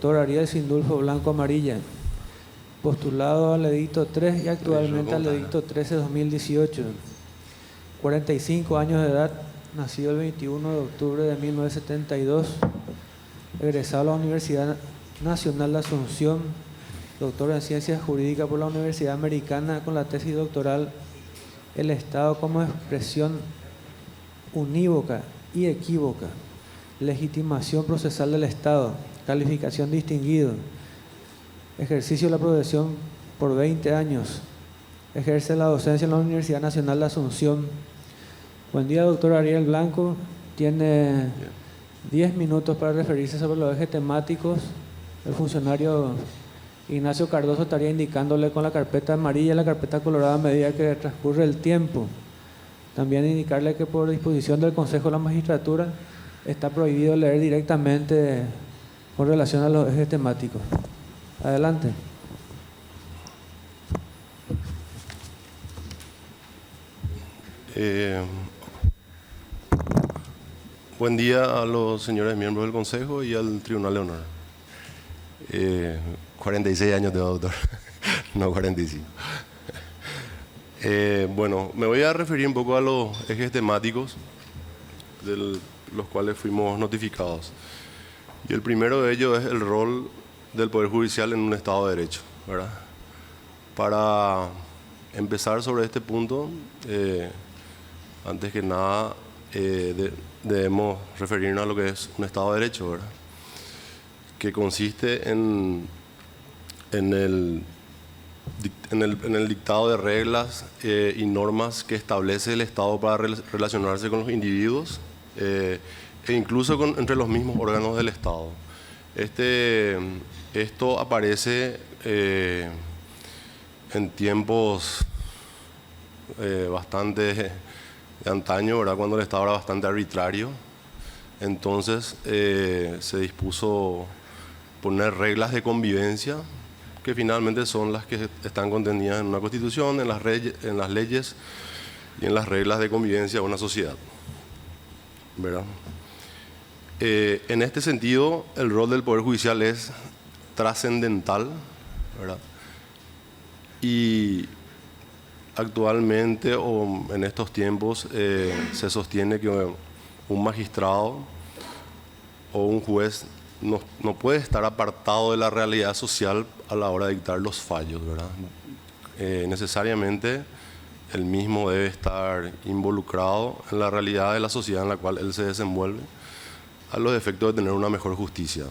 doctor Ariel Sindulfo Blanco Amarilla, postulado al edicto 3 y actualmente al edicto 13-2018. 45 años de edad, nacido el 21 de octubre de 1972, egresado a la Universidad Nacional de Asunción, doctor en Ciencias Jurídicas por la Universidad Americana con la tesis doctoral El Estado como expresión unívoca y equívoca, legitimación procesal del Estado, calificación distinguido, ejercicio de la profesión por 20 años, ejerce la docencia en la Universidad Nacional de Asunción. Buen día, doctor Ariel Blanco. Tiene 10 minutos para referirse sobre los ejes temáticos. El funcionario Ignacio Cardoso estaría indicándole con la carpeta amarilla y la carpeta colorada a medida que transcurre el tiempo. También indicarle que por disposición del Consejo de la Magistratura está prohibido leer directamente con relación a los ejes temáticos. Adelante. Buen día a los señores miembros del Consejo y al Tribunal de Honor. 46 años tengo, doctor, no 45. Bueno, me voy a referir un poco a los ejes temáticos de los cuales fuimos notificados. Y el primero de ellos es el rol del Poder Judicial en un Estado de Derecho, ¿verdad? Para empezar sobre este punto, antes que nada, debemos referirnos a lo que es un Estado de Derecho, ¿verdad? Que consiste en el dictado de reglas y normas que establece el Estado para relacionarse con los individuos e incluso entre los mismos órganos del Estado. Esto aparece en tiempos bastante de antaño, ¿verdad? Cuando el Estado era bastante arbitrario. Entonces se dispuso poner reglas de convivencia que finalmente son las que están contenidas en una constitución, en las leyes y en las reglas de convivencia de una sociedad, ¿verdad? En este sentido, el rol del Poder Judicial es trascendental, ¿verdad? Y actualmente o en estos tiempos se sostiene que un magistrado o un juez no puede estar apartado de la realidad social a la hora de dictar los fallos, ¿verdad? Necesariamente el mismo debe estar involucrado en la realidad de la sociedad en la cual él se desenvuelve, a los efectos de tener una mejor justicia.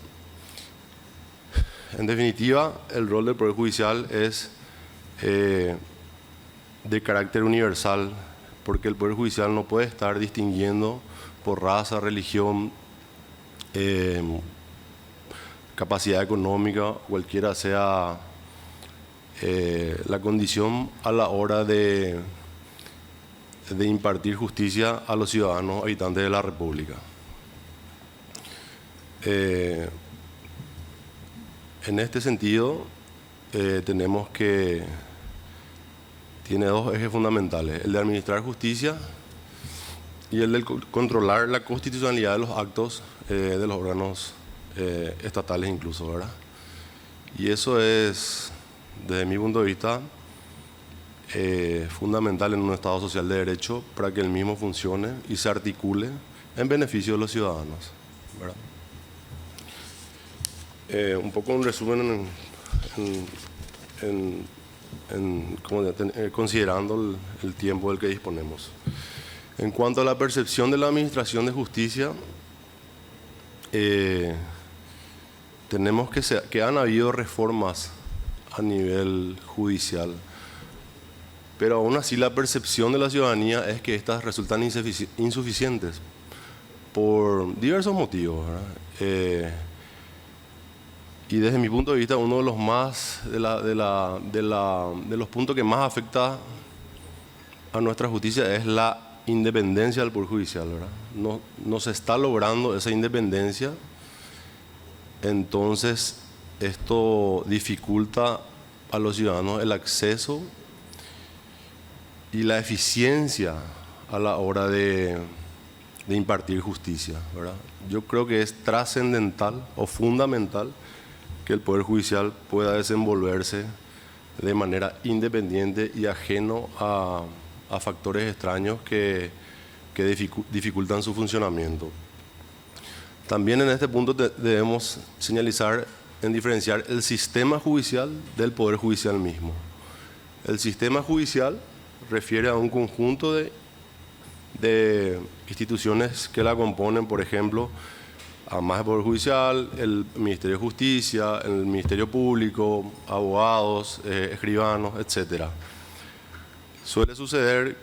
En definitiva, el rol del Poder Judicial es de carácter universal, porque el Poder Judicial no puede estar distinguiendo por raza, religión, capacidad económica, cualquiera sea la condición a la hora de impartir justicia a los ciudadanos habitantes de la República. En este sentido, tenemos que tiene dos ejes fundamentales: el de administrar justicia y el de controlar la constitucionalidad de los actos de los órganos estatales incluso, ¿verdad? Y eso es, desde mi punto de vista, fundamental en un Estado social de derecho para que el mismo funcione y se articule en beneficio de los ciudadanos, ¿verdad? Un poco un resumen considerando el tiempo del que disponemos. En cuanto a la percepción de la administración de justicia, tenemos que han habido reformas a nivel judicial, pero aún así la percepción de la ciudadanía es que estas resultan insuficientes por diversos motivos, ¿verdad? Y desde mi punto de vista, uno de los de los puntos que más afecta a nuestra justicia es la independencia del Poder Judicial, ¿verdad? No se está logrando esa independencia, entonces esto dificulta a los ciudadanos el acceso y la eficiencia a la hora de impartir justicia, ¿verdad? Yo creo que es trascendental o fundamental que el Poder Judicial pueda desenvolverse de manera independiente y ajeno a factores extraños que dificultan su funcionamiento. También en este punto debemos señalizar en diferenciar el sistema judicial del Poder Judicial mismo. El sistema judicial refiere a un conjunto de instituciones que la componen, por ejemplo, además del Poder Judicial, el Ministerio de Justicia, el Ministerio Público, abogados, escribanos, etc. Suele suceder,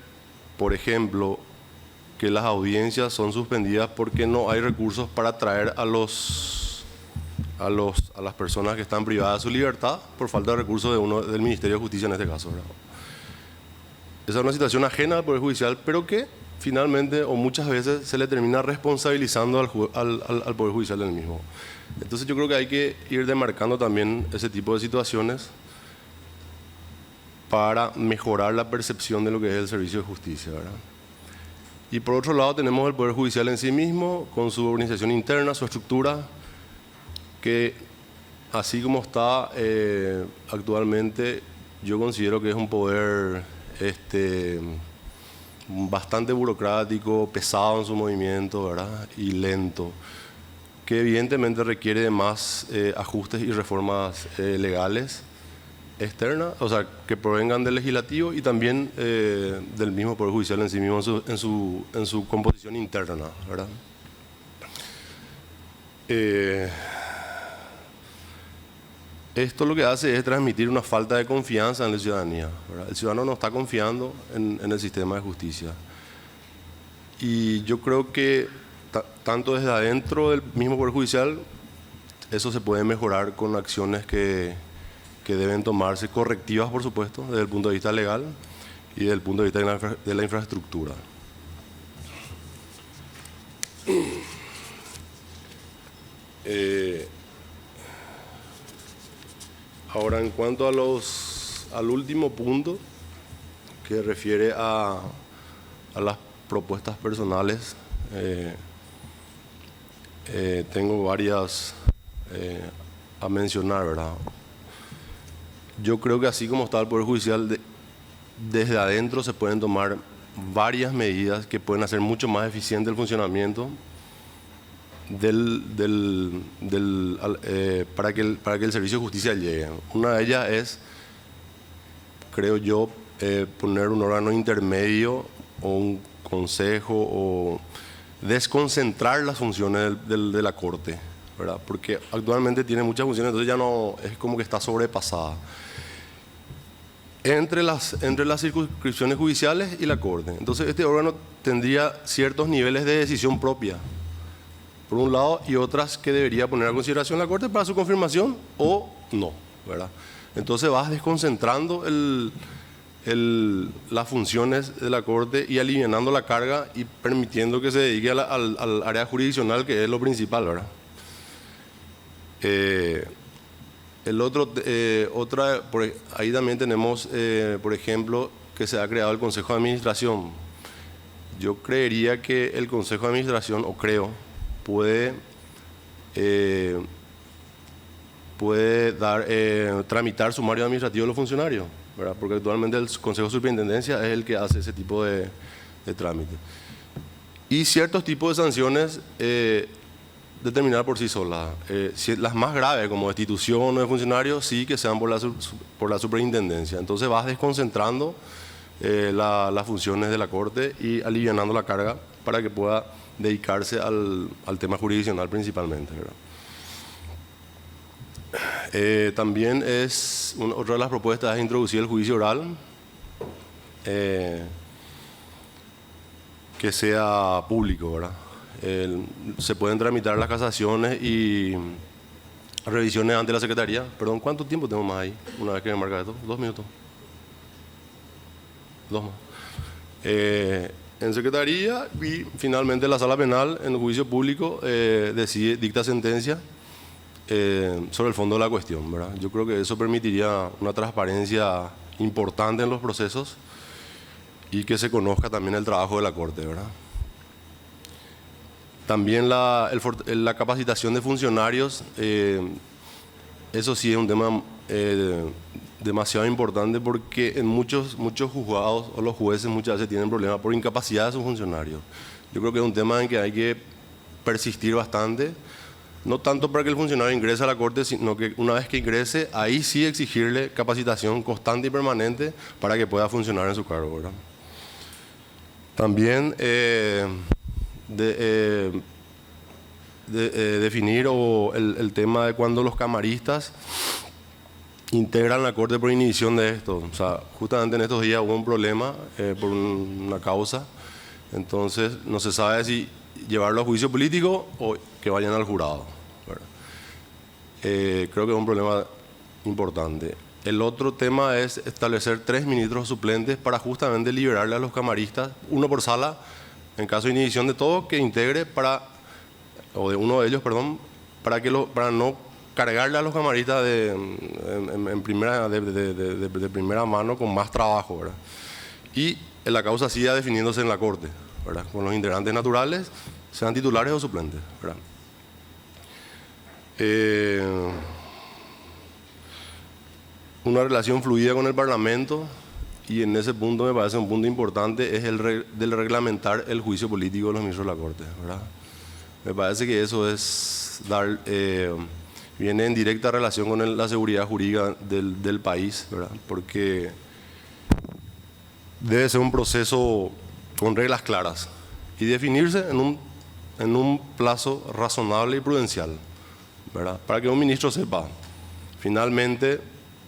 por ejemplo, que las audiencias son suspendidas porque no hay recursos para traer a las personas que están privadas de su libertad por falta de recursos del Ministerio de Justicia en este caso, ¿verdad? Esa es una situación ajena al Poder Judicial, pero que finalmente o muchas veces se le termina responsabilizando al Poder Judicial del mismo. Entonces yo creo que hay que ir demarcando también ese tipo de situaciones para mejorar la percepción de lo que es el servicio de justicia, ¿verdad? Y por otro lado tenemos el Poder Judicial en sí mismo, con su organización interna, su estructura, que así como está actualmente, yo considero que es un poder bastante burocrático, pesado en su movimiento, ¿verdad? Y lento, que evidentemente requiere de más ajustes y reformas legales externas, o sea, que provengan del legislativo y también del mismo Poder Judicial en sí mismo, en su composición interna, ¿verdad? Esto lo que hace es transmitir una falta de confianza en la ciudadanía, ¿verdad? El ciudadano no está confiando en el sistema de justicia. Y yo creo que tanto desde adentro del mismo Poder Judicial, eso se puede mejorar con acciones que deben tomarse, correctivas por supuesto, desde el punto de vista legal y desde el punto de vista de la infraestructura. Ahora, en cuanto al último punto, que refiere a las propuestas personales, tengo varias a mencionar, ¿verdad? Yo creo que así como está el Poder Judicial, desde adentro se pueden tomar varias medidas que pueden hacer mucho más eficiente el funcionamiento para que el servicio de justicia llegue. Una de ellas es, creo yo, poner un órgano intermedio o un consejo o desconcentrar las funciones de la Corte, ¿verdad? Porque actualmente tiene muchas funciones, entonces ya no es como que está sobrepasada. Entre las circunscripciones judiciales y la Corte. Entonces este órgano tendría ciertos niveles de decisión propia, por un lado, y otras que debería poner a consideración la Corte para su confirmación o no, ¿verdad? Entonces vas desconcentrando las funciones de la Corte y alivianando la carga y permitiendo que se dedique al área jurisdiccional, que es lo principal, ¿verdad? Ahí también tenemos, por ejemplo, que se ha creado el Consejo de Administración. Yo creería que el Consejo de Administración, puede tramitar sumario administrativo de los funcionarios, ¿verdad? Porque actualmente el Consejo de Superintendencia es el que hace ese tipo de trámite. Y ciertos tipos de sanciones determinar por sí solas. Las más graves, como destitución o de funcionarios, sí que sean por la superintendencia. Entonces vas desconcentrando las funciones de la Corte y alivianando la carga para que pueda dedicarse al tema jurisdiccional principalmente, ¿verdad? También otra de las propuestas es introducir el juicio oral, que sea público, ¿verdad? Se pueden tramitar las casaciones y revisiones ante la Secretaría. Perdón, ¿cuánto tiempo tengo más ahí? Una vez que me marca esto, 2 minutos. 2 más. En Secretaría y finalmente la Sala Penal, en el juicio público, dicta sentencia sobre el fondo de la cuestión, ¿verdad? Yo creo que eso permitiría una transparencia importante en los procesos y que se conozca también el trabajo de la Corte, ¿verdad? También la capacitación de funcionarios eso sí es un tema demasiado importante porque en muchos juzgados o los jueces muchas veces tienen problemas por incapacidad de sus funcionarios. Yo creo que es un tema en que hay que persistir bastante, no tanto para que el funcionario ingrese a la Corte, sino que una vez que ingrese, ahí sí exigirle capacitación constante y permanente para que pueda funcionar en su cargo, ¿verdad? También definir el tema de cuando los camaristas integran la Corte por inhibición de esto. O sea, justamente en estos días hubo un problema por una causa, entonces no se sabe si llevarlo a juicio político o que vayan al jurado, ¿verdad? Creo que es un problema importante. El otro tema es establecer 3 ministros suplentes para justamente liberarle a los camaristas, uno por sala, en caso de inhibición de todo, que integre o de uno de ellos, perdón, para no cargarle a los camaristas de primera mano con más trabajo, ¿verdad? Y la causa siga definiéndose en la Corte, ¿verdad? Con los integrantes naturales, sean titulares o suplentes, ¿verdad? Una relación fluida con el Parlamento, y en ese punto me parece un punto importante, es el del reglamentar el juicio político de los ministros de la Corte, ¿verdad? Me parece que eso es viene en directa relación con la seguridad jurídica del país, ¿verdad? Porque debe ser un proceso con reglas claras y definirse en un plazo razonable y prudencial, ¿verdad? Para que un ministro sepa finalmente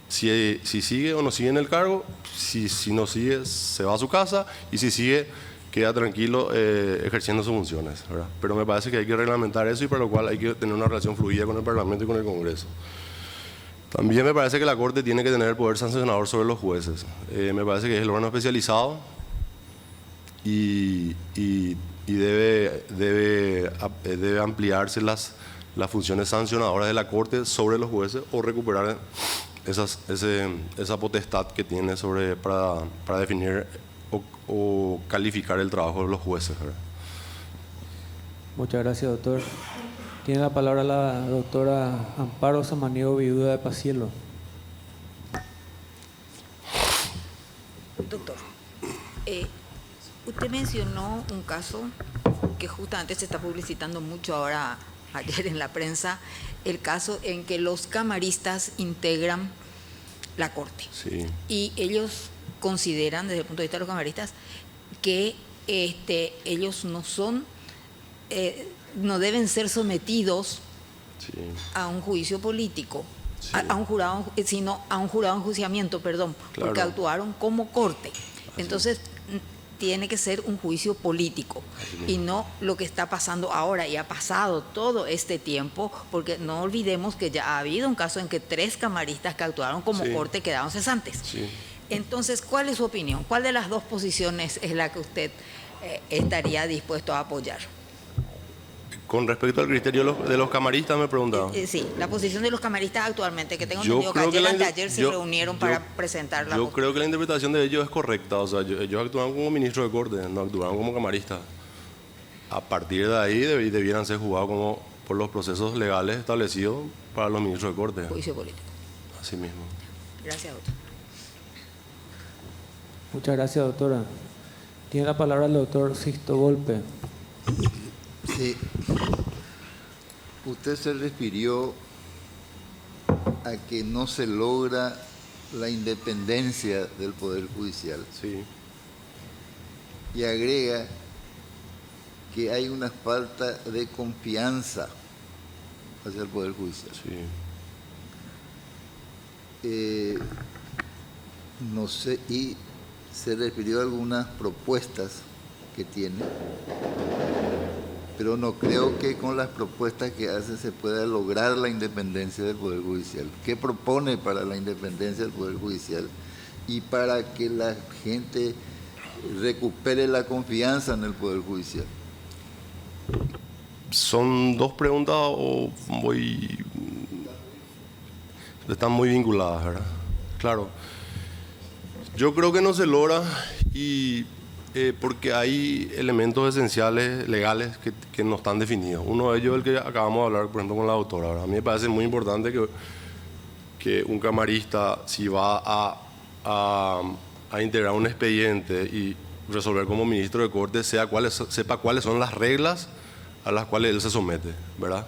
si sigue o no sigue en el cargo, si no sigue se va a su casa, y si sigue queda tranquilo ejerciendo sus funciones, ¿verdad? Pero me parece que hay que reglamentar eso, y para lo cual hay que tener una relación fluida con el Parlamento y con el Congreso. También me parece que la Corte tiene que tener el poder sancionador sobre los jueces. Me parece que es el órgano especializado y debe ampliarse las funciones sancionadoras de la Corte sobre los jueces, o recuperar esa potestad que tiene para definir o calificar el trabajo de los jueces, ¿verdad? Muchas gracias, doctor. Tiene la palabra la doctora Amparo Samaniego, viuda de Pacielo. Doctor, usted mencionó un caso que justamente se está publicitando mucho ahora, ayer en la prensa, el caso en que los camaristas integran la Corte. Sí. Y ellos consideran, desde el punto de vista de los camaristas, que ellos no deben ser sometidos, sí, a un juicio político, sí, a un jurado, sino a un jurado de enjuiciamiento, perdón, claro, porque actuaron como Corte. Así. Entonces tiene que ser un juicio político y no lo que está pasando ahora, y ha pasado todo este tiempo, porque no olvidemos que ya ha habido un caso en que 3 camaristas que actuaron como, sí, Corte quedaron cesantes. Sí. Entonces, ¿cuál es su opinión? ¿Cuál de las dos posiciones es la que usted estaría dispuesto a apoyar? Con respecto al criterio de los camaristas, me preguntaba. Sí, la posición de los camaristas actualmente, que tengo entendido que ayer se reunieron para presentar la... Yo creo que la interpretación de ellos es correcta. O sea, ellos actuaron como ministros de Corte, no actuaron como camaristas. A partir de ahí debieran ser juzgados como por los procesos legales establecidos para los ministros de Corte. Juicio político. Así mismo. Gracias, doctor. Muchas gracias, doctora. Tiene la palabra el doctor Sixto Golpe. Sí. Usted se refirió a que no se logra la independencia del Poder Judicial. Sí. Y agrega que hay una falta de confianza hacia el Poder Judicial. Sí. No sé, y se refirió a algunas propuestas que tiene, pero no creo que con las propuestas que hace se pueda lograr la independencia del Poder Judicial. ¿Qué propone para la independencia del Poder Judicial y para que la gente recupere la confianza en el Poder Judicial? Son dos preguntas están muy vinculadas, ¿verdad? Claro. Yo creo que no se logra porque hay elementos esenciales legales que no están definidos. Uno de ellos es el que acabamos de hablar, por ejemplo, con la doctora, ¿verdad? A mí me parece muy importante que un camarista, si va a integrar un expediente y resolver como ministro de Corte, sepa cuáles son las reglas a las cuales él se somete, ¿verdad?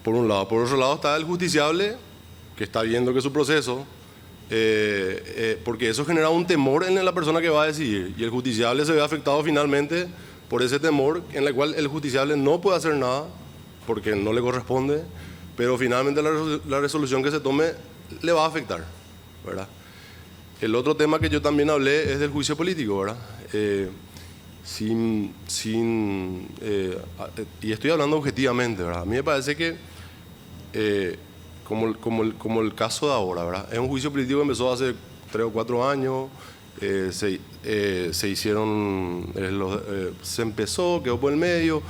Por un lado. Por otro lado está el justiciable, que está viendo que su proceso, porque eso genera un temor en la persona que va a decidir, y el justiciable se ve afectado finalmente por ese temor, en el cual el justiciable no puede hacer nada porque no le corresponde, pero finalmente la resolución que se tome le va a afectar, ¿verdad? El otro tema que yo también hablé es del juicio político, ¿verdad? Y estoy hablando objetivamente, ¿verdad? A mí me parece que, como el caso de ahora, ¿verdad? Es un juicio político que empezó hace 3 o 4 años, se hicieron, se empezó, quedó por el medio.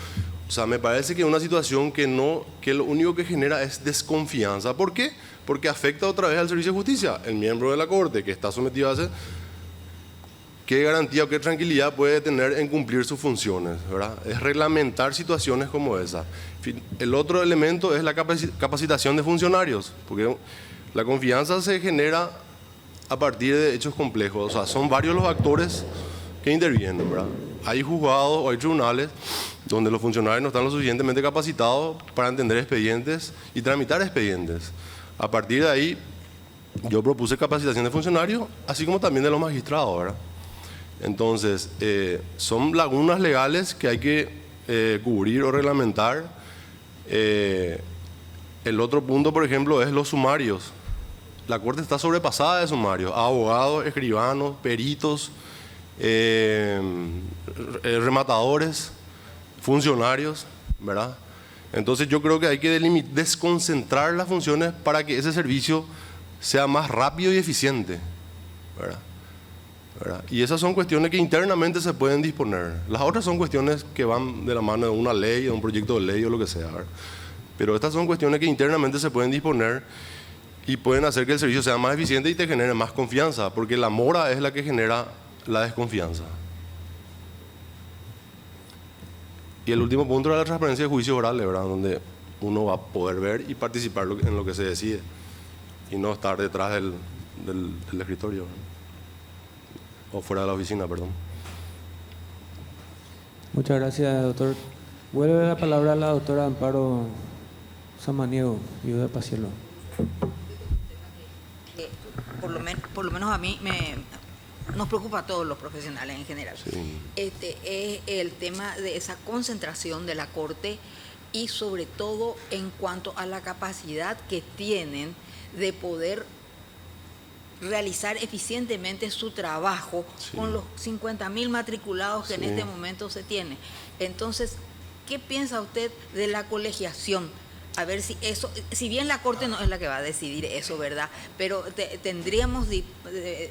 O sea, me parece que es una situación que lo único que genera es desconfianza. ¿Por qué? Porque afecta otra vez al servicio de justicia. El miembro de la Corte que está sometido a ese, ¿qué garantía o qué tranquilidad puede tener en cumplir sus funciones, ¿verdad? Es reglamentar situaciones como esa. El otro elemento es la capacitación de funcionarios, porque la confianza se genera a partir de hechos complejos. O sea, son varios los actores que intervienen, ¿verdad? Hay juzgados o hay tribunales donde los funcionarios no están lo suficientemente capacitados para entender expedientes y tramitar expedientes. A partir de ahí, yo propuse capacitación de funcionarios, así como también de los magistrados, ¿verdad? Entonces, son lagunas legales que hay que cubrir o reglamentar. El otro punto, por ejemplo, es los sumarios. La Corte está sobrepasada de sumarios. Abogados, escribanos, peritos, rematadores, funcionarios, ¿verdad? Entonces yo creo que hay que desconcentrar las funciones para que ese servicio sea más rápido y eficiente, ¿verdad? Y esas son cuestiones que internamente se pueden disponer. Las otras son cuestiones que van de la mano de una ley, de un proyecto de ley o lo que sea, ¿verdad? Pero estas son cuestiones que internamente se pueden disponer y pueden hacer que el servicio sea más eficiente y te genere más confianza, porque la mora es la que genera la desconfianza. Y el último punto era la transparencia de juicios orales, ¿verdad? Donde uno va a poder ver y participar en lo que se decide y no estar detrás del escritorio, ¿verdad? O fuera de la oficina, perdón. Muchas gracias, doctor. Vuelve la palabra a la doctora Amparo Samaniego, viuda de Pacielo. Por lo menos a mí nos preocupa a todos los profesionales en general. Sí. Es el tema de esa concentración de la Corte y sobre todo en cuanto a la capacidad que tienen de poder realizar eficientemente su trabajo, sí, con los 50.000 matriculados que, sí, en este momento se tiene. Entonces, ¿qué piensa usted de la colegiación? A ver si eso, si bien la Corte no es la que va a decidir eso, ¿verdad? Pero tendríamos,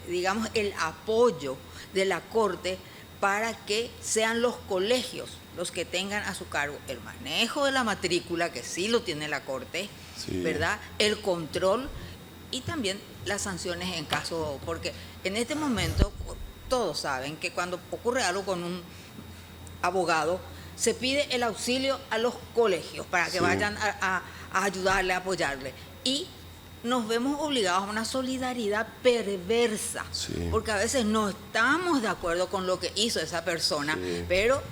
digamos, el apoyo de la Corte para que sean los colegios los que tengan a su cargo el manejo de la matrícula, que sí lo tiene la Corte, sí, ¿verdad? El control y también las sanciones en caso, porque en este momento todos saben que cuando ocurre algo con un abogado, se pide el auxilio a los colegios para que, sí, vayan a ayudarle, a apoyarle. Y nos vemos obligados a una solidaridad perversa, sí, porque a veces no estamos de acuerdo con lo que hizo esa persona, sí, pero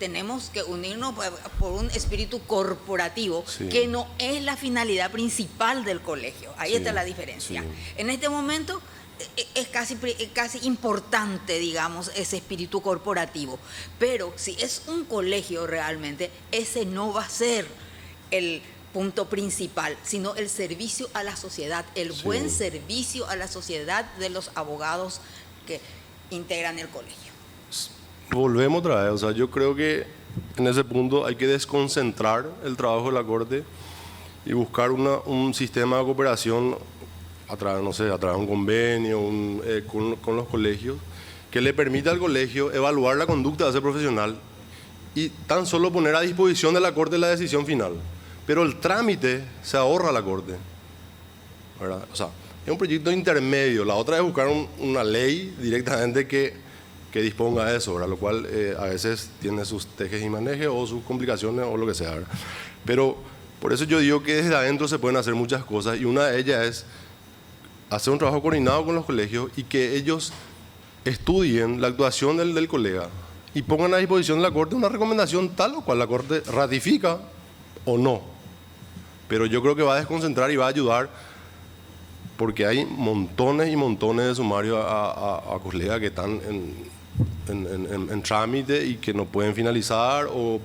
tenemos que unirnos por un espíritu corporativo, sí, que no es la finalidad principal del colegio. Ahí, sí, está la diferencia. Sí. En este momento es casi importante, digamos, ese espíritu corporativo. Pero si es un colegio realmente, ese no va a ser el punto principal, sino el servicio a la sociedad, el, sí, buen servicio a la sociedad de los abogados que integran el colegio. Volvemos otra vez, o sea, yo creo que en ese punto hay que desconcentrar el trabajo de la Corte y buscar un sistema de cooperación a través, no sé, a través de un convenio, con los colegios, que le permita al colegio evaluar la conducta de ese profesional y tan solo poner a disposición de la Corte la decisión final. Pero el trámite se ahorra a la Corte, ¿verdad? O sea, es un proyecto intermedio. La otra es buscar una ley directamente que disponga de eso, ¿verdad? Lo cual a veces tiene sus tejes y manejes o sus complicaciones o lo que sea, ¿verdad? Pero Por eso yo digo que desde adentro se pueden hacer muchas cosas y una de ellas es hacer un trabajo coordinado con los colegios y que ellos estudien la actuación del colega y pongan a disposición de la Corte una recomendación tal o cual la Corte ratifica o no. Pero yo creo que va a desconcentrar y va a ayudar porque hay montones y montones de sumarios a colegas que están en trámite y que no pueden finalizar o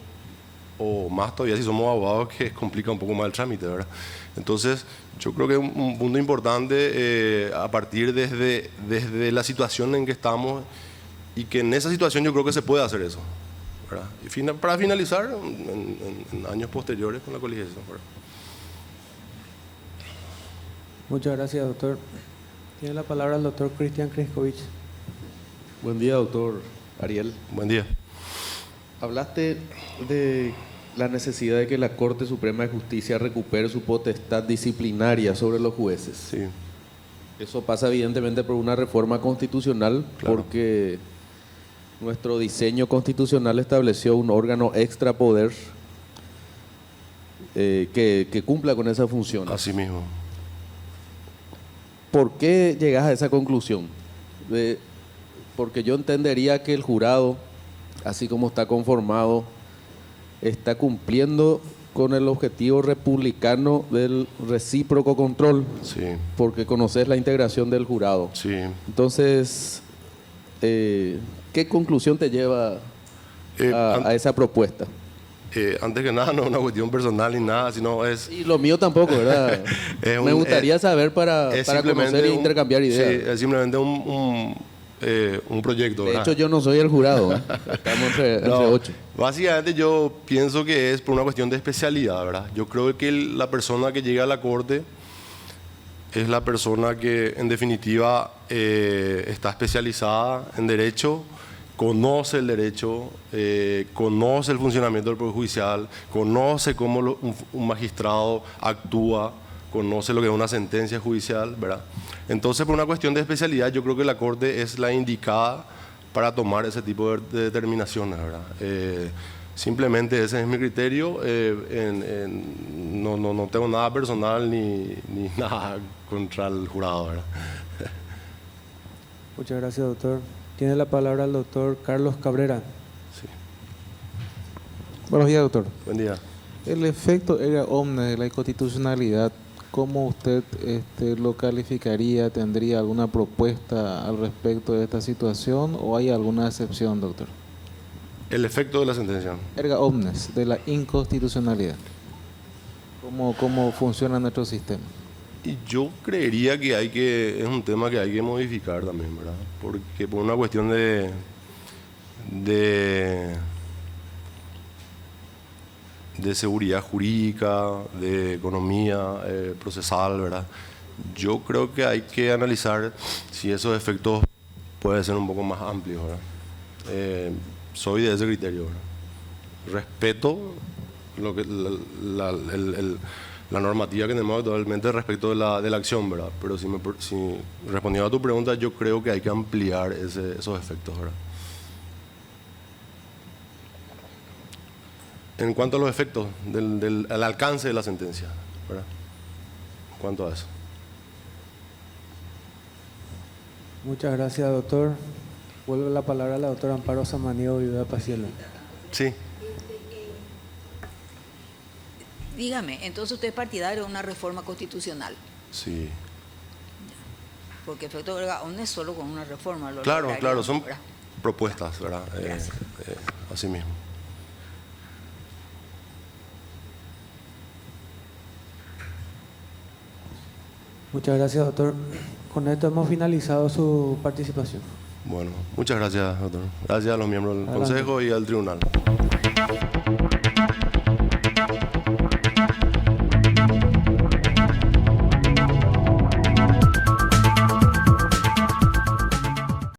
más todavía si somos abogados que complica un poco más el trámite, ¿verdad? Entonces, yo creo que es un punto importante a partir desde la situación en que estamos y que en esa situación yo creo que se puede hacer eso, ¿verdad? Y para finalizar en años posteriores con la colegiación, ¿verdad? Muchas gracias, doctor. Tiene la palabra el doctor Cristian Kriskovich. Buen día, doctor Ariel. Buen día. Hablaste de la necesidad de que la Corte Suprema de Justicia recupere su potestad disciplinaria sobre los jueces. Sí. Eso pasa evidentemente por una reforma constitucional, claro, porque nuestro diseño constitucional estableció un órgano extrapoder que cumpla con esa función. Así mismo. ¿Por qué llegas a esa conclusión? Porque yo entendería que el jurado, así como está conformado, está cumpliendo con el objetivo republicano del recíproco control, sí, porque conoces la integración del jurado. Sí. Entonces, ¿qué conclusión te lleva a esa propuesta? Antes que nada, no es una cuestión personal ni nada, sino es... Y lo mío tampoco, ¿verdad? Me gustaría saber para conocer e intercambiar ideas. Sí, es simplemente un proyecto, ¿verdad? De hecho, yo no soy el jurado, ¿eh? Estamos entre 8. Básicamente yo pienso que es por una cuestión de especialidad, ¿verdad? Yo creo que la persona que llega a la Corte es la persona que en definitiva está especializada en derecho, conoce el derecho, conoce el funcionamiento del Poder Judicial, conoce cómo un magistrado actúa, conoce lo que es una sentencia judicial, ¿verdad? Entonces, por una cuestión de especialidad, yo creo que la Corte es la indicada para tomar ese tipo de determinaciones, ¿verdad? Simplemente ese es mi criterio. No tengo nada personal ni nada contra el jurado, ¿verdad? Muchas gracias, doctor. Tiene la palabra el doctor Carlos Cabrera. Sí. Buenos días, doctor. Buen día. El efecto erga omnes de la inconstitucionalidad, ¿cómo usted lo calificaría? ¿Tendría alguna propuesta al respecto de esta situación o hay alguna excepción, doctor? El efecto de la sentencia. Erga omnes de la inconstitucionalidad. ¿Cómo funciona nuestro sistema? Y yo creería que es un tema que hay que modificar también, ¿verdad? Porque por una cuestión de seguridad jurídica, de economía procesal, ¿verdad? Yo creo que hay que analizar si esos efectos pueden ser un poco más amplios, ¿verdad? Soy de ese criterio, ¿verdad? Respeto la normativa que tenemos actualmente respecto de la acción, ¿verdad? Pero si respondiendo a tu pregunta, yo creo que hay que ampliar esos efectos, ¿verdad? En cuanto a los efectos al alcance de la sentencia, ¿verdad? En cuanto a eso. Muchas gracias, doctor. Vuelve la palabra a la doctora Amparo Samaniego Viuda Paciela. Sí. Dígame, entonces usted es partidario de una reforma constitucional. Sí. Porque efecto erga omnes solo con una reforma. Claro, son propuestas, ¿verdad? Así mismo. Muchas gracias, doctor. Con esto hemos finalizado su participación. Bueno, muchas gracias, doctor. Gracias a los miembros del Consejo y al Tribunal.